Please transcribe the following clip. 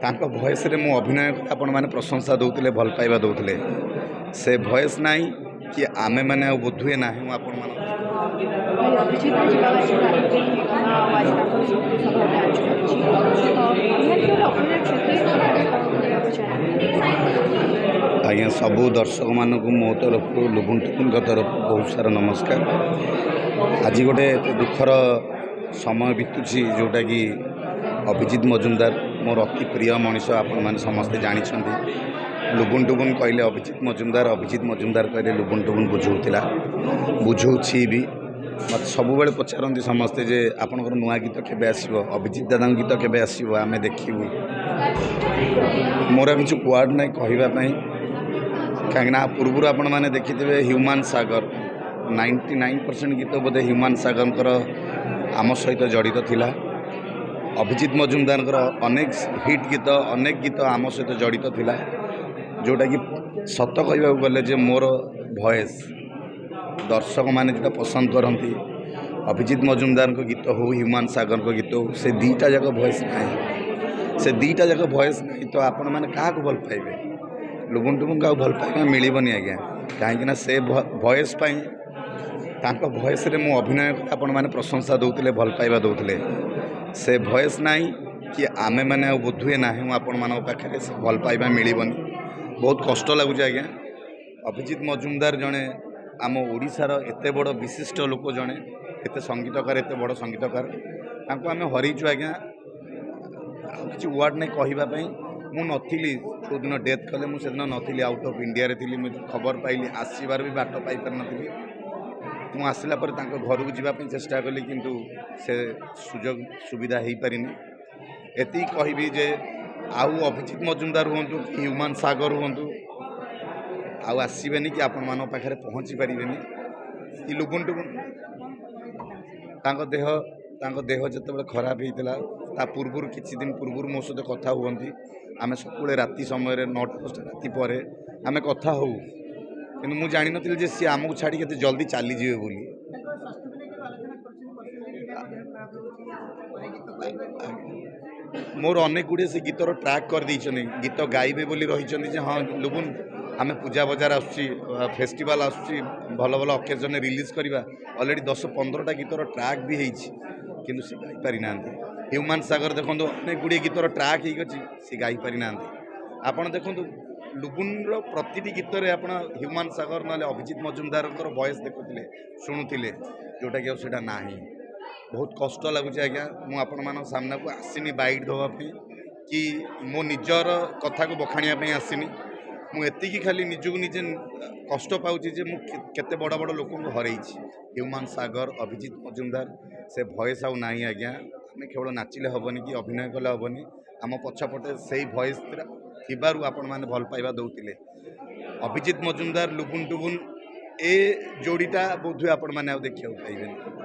तांको भॉइस रे मु अभिनय आपण माने प्रशंसा दउतले भल पाइबा दउतले से भॉइस नाही कि आमे माने बोधुए नाही मु आपण मान अभिजित आज बाबाजी गायत्री आवाज दाखल सभामध्ये आयोजित करायची निहाती अभिनय क्षेत्र आज्ञा सबू दर्शक मानक मो तरफ लुबुन टुकुन तरफ बहुत सारा नमस्कार। आज गोटे दुखर समय बीतुची जोटा कि अभिजित मजुमदार मोर अति प्रिय मनीष आपण मैंने समस्ते जानते लुबुन टुबुन कहले अभिजित मजुमदार कहले लुबुन टुबुन बुझाऊला बुझाऊँ भी मत सब बेले पचारती समस्ते जे आपंकर नुआ गीत केबे आसीबो अभिजित दादा गीत केबे आसीबो आमे देखिबू मोर किछु वर्ड नहीं कहवाई कहीं पूर्व आपण मैंने देखिथे ह्यूमान सागर 99% गीत बोधे ह्यूमान सागर आम सहित जड़ित थिला। अभिजित मजुमदार अनेक हिट गीत आम सहित जड़ित थिला जोटा कि सत कहवा गले जे मोर भॉइस दर्शक मैंने जो पसंद करती अभिजित मजुमदार गीत हो ह्यूमान सागर गीत हो से दीटा जाक भॉइस ना से दीटा जाक भॉइस ना तो आपण मैंने क्या भल पाइबे लुबुन टुबुन का भल पाइबा मिलबनी आज्ञा कहीं से भॉइस भॉइस रे मु अभिनय आपण माने प्रशंसा दउतले भल पाइबा दउतले से भॉइस नाही कि आमे माने बोधुए नाही मु आपण मान पाखे से भल पाइबा मिलबनी बहुत कष्ट लगुच आज्ञा। अभिजित मजुमदार जड़े आम ओडिशार एते बड़ विशिष्ट लोक जड़े एते संगीतकार एते बड़ संगीतकार तांको आमे हरईचु आज्ञा किसी वर्ड नहीं कहवाई मु नी जो दिन डेथ कले मुझे नी आउट ऑफ इंडिया रे थी मुझे खबर पाइली आसबार भी बाट पाई पार नी मु आसला पर घर को जीवाई चेष्टा कली किंतु से सुजोग सुविधा हो पारिनी एति कहबी जे आउ अभिजित मजुमदार हूँ कि ह्यूमान सागर हूँ आउ आसबेनि कि आपण मान पाखे पहुँची पारे कि लुबुन टुबुन देह जिते खराब होता ता पूर्व किसी दिन पूर्व मो सहित कथा हुई आम सब राति समय 9टा 10टा राति पर आम कथा हो कि मुझे जानी नी जे सी आमको छाड़ी के जल्दी चलीजे बोली मोर अनेक गुड़े से गीतर ट्रैक कर देइछनी गीत गाइबे बोली रही हाँ लुबुन आम पूजा बजार आसुची फेस्टिवल आसुची भल भल अकेजन रिलीज करवा अलरेडी 10-15टा गीतर ट्रैक भी किंतु से गाई पारि ना ह्यूमान सागर देखो अनेक गुड़े गीतर ट्रैक सी गाई पारि ना आपड़ देखो लुबुन प्रति गीत आप ह्यूमान सागर ना अभिजित मजुमदार वॉइस देखुले शुणुले जोटा कि सेटा ना बहुत कष्ट लगुच आज्ञा मुझे सामना को आसनी बाइट देवाई कि मो निजर कथा को बखाणिया आसनी मुझे खाली निजक निजे कष्ट पाऊँगी जे मुझे बड़ बड़ लोक हरई ह्यूमान सागर अभिजित मजुमदार से भॉइस आउ ना आज्ञा आम केवल नाचिले हेनी कि अभिनय कले हेनी आम पछपटे से भॉइस थिबारु आपण माने भल पाइबा दउतिले अभिजित मजुमदार लुबुन टुबुन ए जोड़ीटा बोधुए आपण माने देखिया पाइबे।